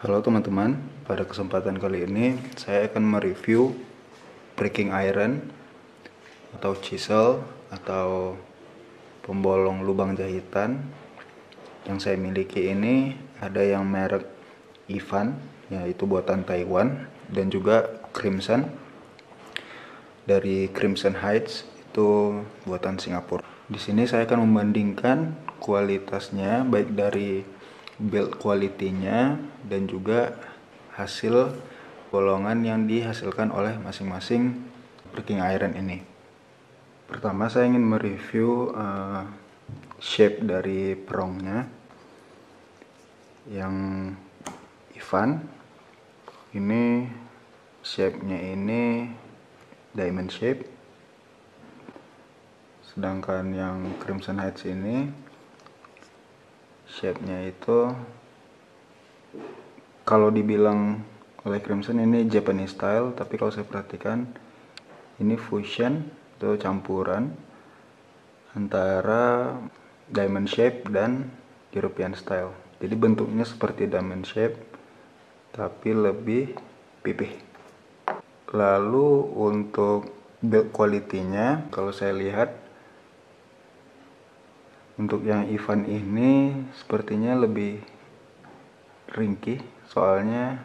Halo teman-teman, pada kesempatan kali ini saya akan mereview breaking iron atau chisel atau pembolong lubang jahitan yang saya miliki. Ini ada yang merek Ivan, yaitu buatan Taiwan, dan juga Crimson dari Crimson Heights, itu buatan Singapura. Di sini saya akan membandingkan kualitasnya, baik dari build quality-nya dan juga hasil bolongan yang dihasilkan oleh masing-masing breaking iron ini. Pertama saya ingin mereview shape dari perongnya. Yang Ivan ini shape-nya ini diamond shape, sedangkan yang Crimson Heights ini shape-nya itu, kalau dibilang oleh Crimson ini Japanese style, tapi kalau saya perhatikan ini fusion atau campuran antara diamond shape dan European style. Jadi bentuknya seperti diamond shape tapi lebih pipih. Lalu untuk build quality-nya, kalau saya lihat untuk yang Ivan ini sepertinya lebih ringkih, soalnya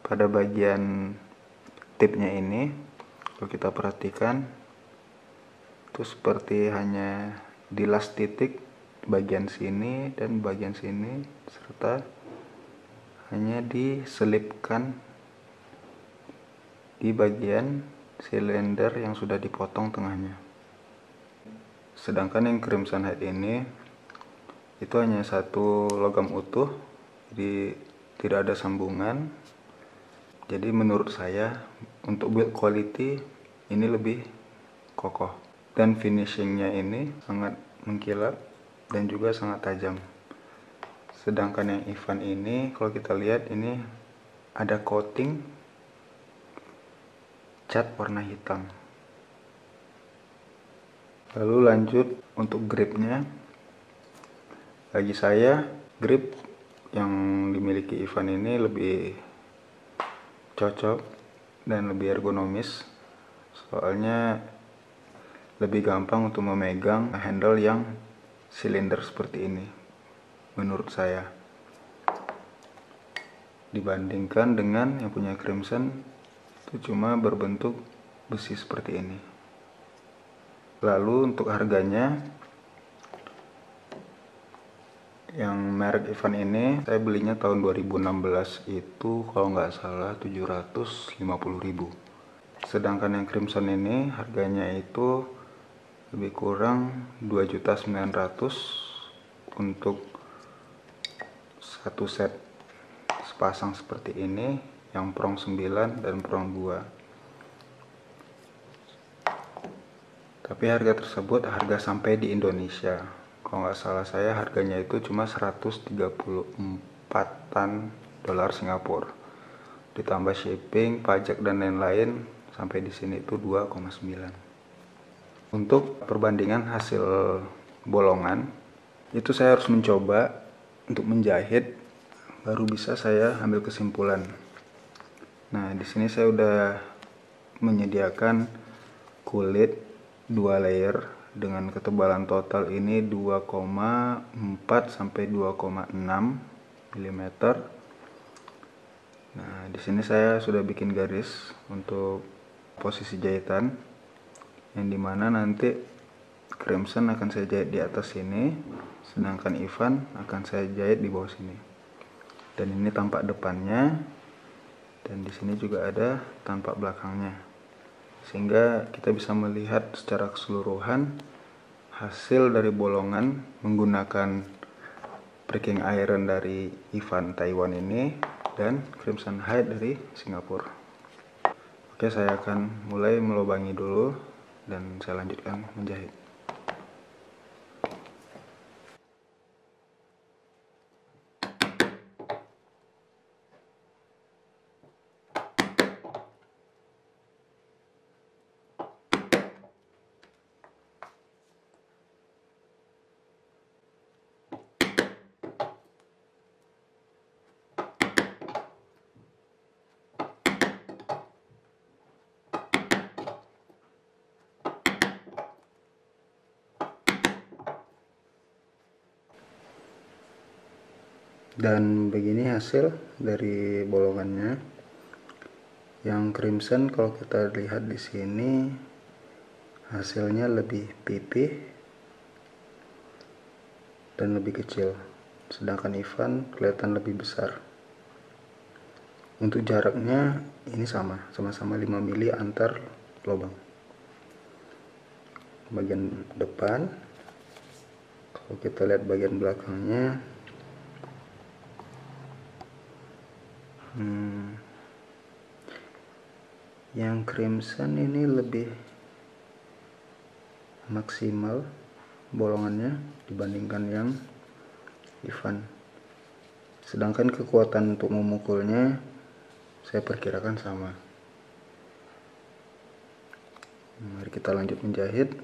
pada bagian tipnya ini kalau kita perhatikan itu seperti hanya dilas titik bagian sini dan bagian sini, serta hanya diselipkan di bagian silinder yang sudah dipotong tengahnya. Sedangkan yang Crimson Head ini itu hanya satu logam utuh, jadi tidak ada sambungan. Jadi menurut saya untuk build quality ini lebih kokoh, dan finishingnya ini sangat mengkilap dan juga sangat tajam. Sedangkan yang Ivan ini kalau kita lihat ini ada coating cat warna hitam. Lalu lanjut untuk gripnya, bagi saya grip yang dimiliki Ivan ini lebih cocok dan lebih ergonomis, soalnya lebih gampang untuk memegang handle yang silinder seperti ini menurut saya, dibandingkan dengan yang punya Crimson itu cuma berbentuk besi seperti ini. Lalu untuk harganya, yang merek Ivan ini saya belinya tahun 2016, itu kalau nggak salah 750.000. Sedangkan yang Crimson ini harganya itu lebih kurang 2.900.000 untuk satu set sepasang seperti ini, yang prong 9 dan prong 2. Tapi harga tersebut harga sampai di Indonesia. Kalau nggak salah saya harganya itu cuma 134-an dolar Singapura. Ditambah shipping, pajak dan lain-lain, sampai di sini itu 2,9. Untuk perbandingan hasil bolongan, itu saya harus mencoba untuk menjahit, baru bisa saya ambil kesimpulan. Nah, di sini saya udah menyediakan kulit 2 layer dengan ketebalan total ini 2,4 sampai 2,6 mm. Nah, di sini saya sudah bikin garis untuk posisi jahitan, yang dimana nanti Crimson akan saya jahit di atas sini, sedangkan Ivan akan saya jahit di bawah sini. Dan ini tampak depannya, dan di sini juga ada tampak belakangnya, sehingga kita bisa melihat secara keseluruhan hasil dari bolongan menggunakan breaking iron dari Ivan Taiwan ini dan Crimson Heights dari Singapura. Oke, saya akan mulai melubangi dulu dan saya lanjutkan menjahit. Dan begini hasil dari bolongannya. Yang crimson kalau kita lihat di sini hasilnya lebih pipih dan lebih kecil, sedangkan Ivan kelihatan lebih besar. Untuk jaraknya ini sama-sama 5 mili antar lubang. Bagian depan, kalau kita lihat bagian belakangnya, yang crimson ini lebih maksimal bolongannya dibandingkan yang Ivan. Sedangkan kekuatan untuk memukulnya saya perkirakan sama. Mari kita lanjut menjahit.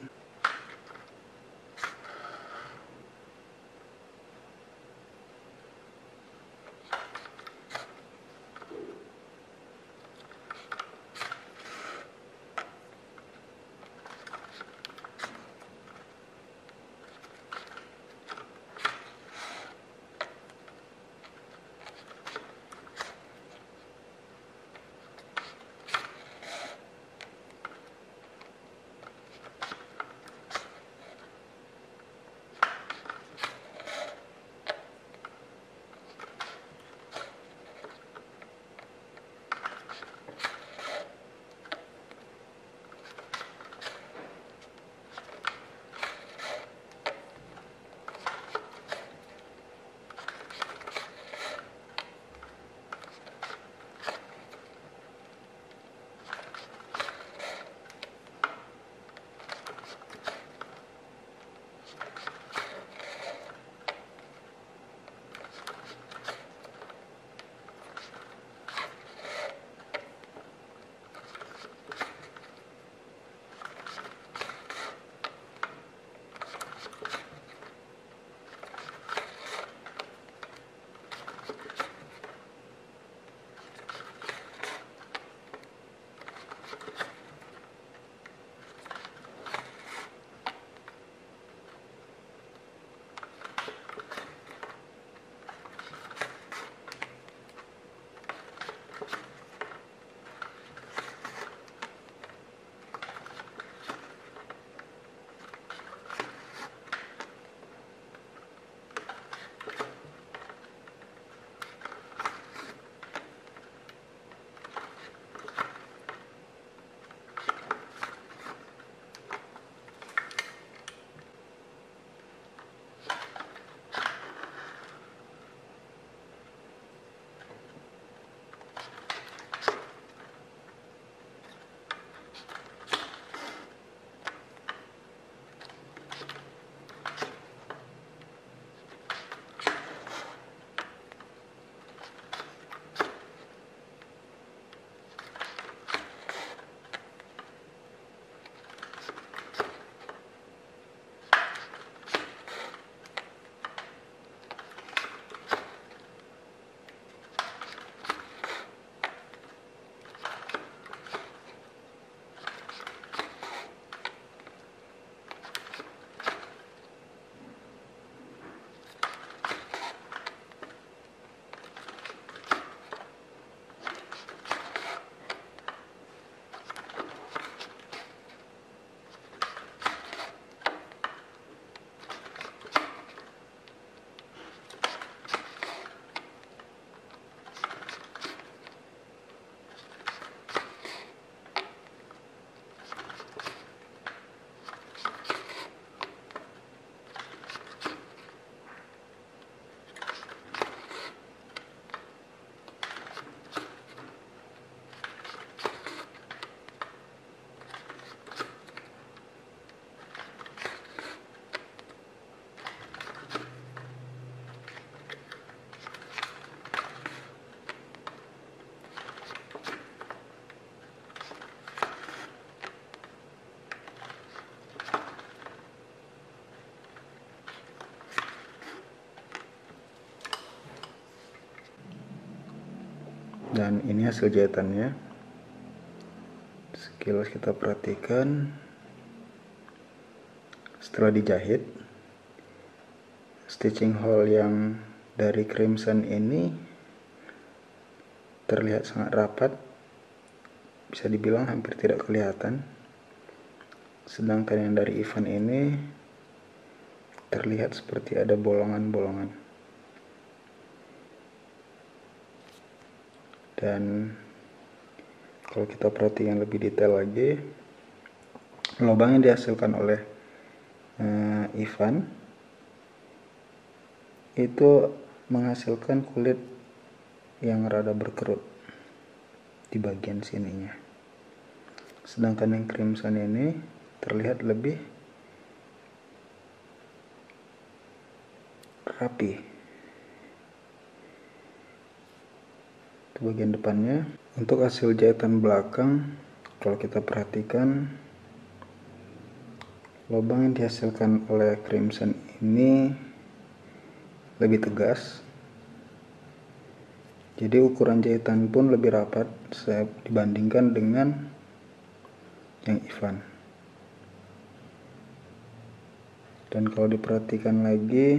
Dan ini hasil jahitannya. Sekilas kita perhatikan, setelah dijahit, stitching hole yang dari Crimson ini terlihat sangat rapat, bisa dibilang hampir tidak kelihatan. Sedangkan yang dari Ivan ini terlihat seperti ada bolongan-bolongan. Dan kalau kita perhatikan lebih detail lagi, lubang yang dihasilkan oleh Ivan itu menghasilkan kulit yang rada berkerut di bagian sininya. Sedangkan yang Crimson ini terlihat lebih rapi. Itu bagian depannya. Untuk hasil jahitan belakang, kalau kita perhatikan, lubang yang dihasilkan oleh Crimson ini lebih tegas, jadi ukuran jahitan pun lebih rapat dibandingkan dengan yang Ivan. Dan kalau diperhatikan lagi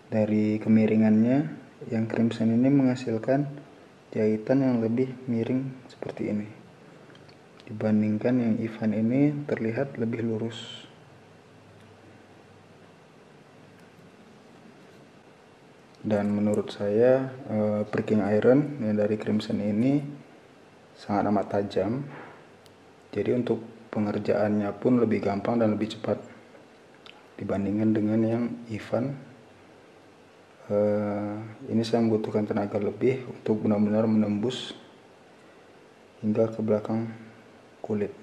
dari kemiringannya, yang Crimson ini menghasilkan jahitan yang lebih miring seperti ini, dibandingkan yang Ivan ini terlihat lebih lurus. Dan menurut saya breaking iron yang dari Crimson ini sangat amat tajam, jadi untuk pengerjaannya pun lebih gampang dan lebih cepat dibandingkan dengan yang Ivan. Ini saya membutuhkan tenaga lebih untuk benar-benar menembus hingga ke belakang kulit.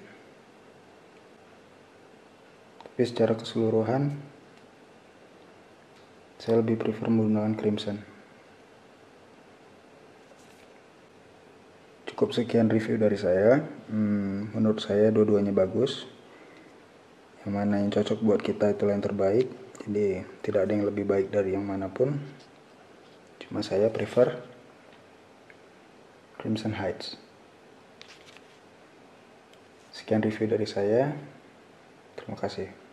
Tapi secara keseluruhan saya lebih prefer menggunakan Crimson. Cukup sekian review dari saya. Menurut saya dua-duanya bagus. Yang mana yang cocok buat kita itulah yang terbaik. Jadi tidak ada yang lebih baik dari yang manapun. Cuma saya prefer Crimson Heights. Sekian review dari saya. Terima kasih.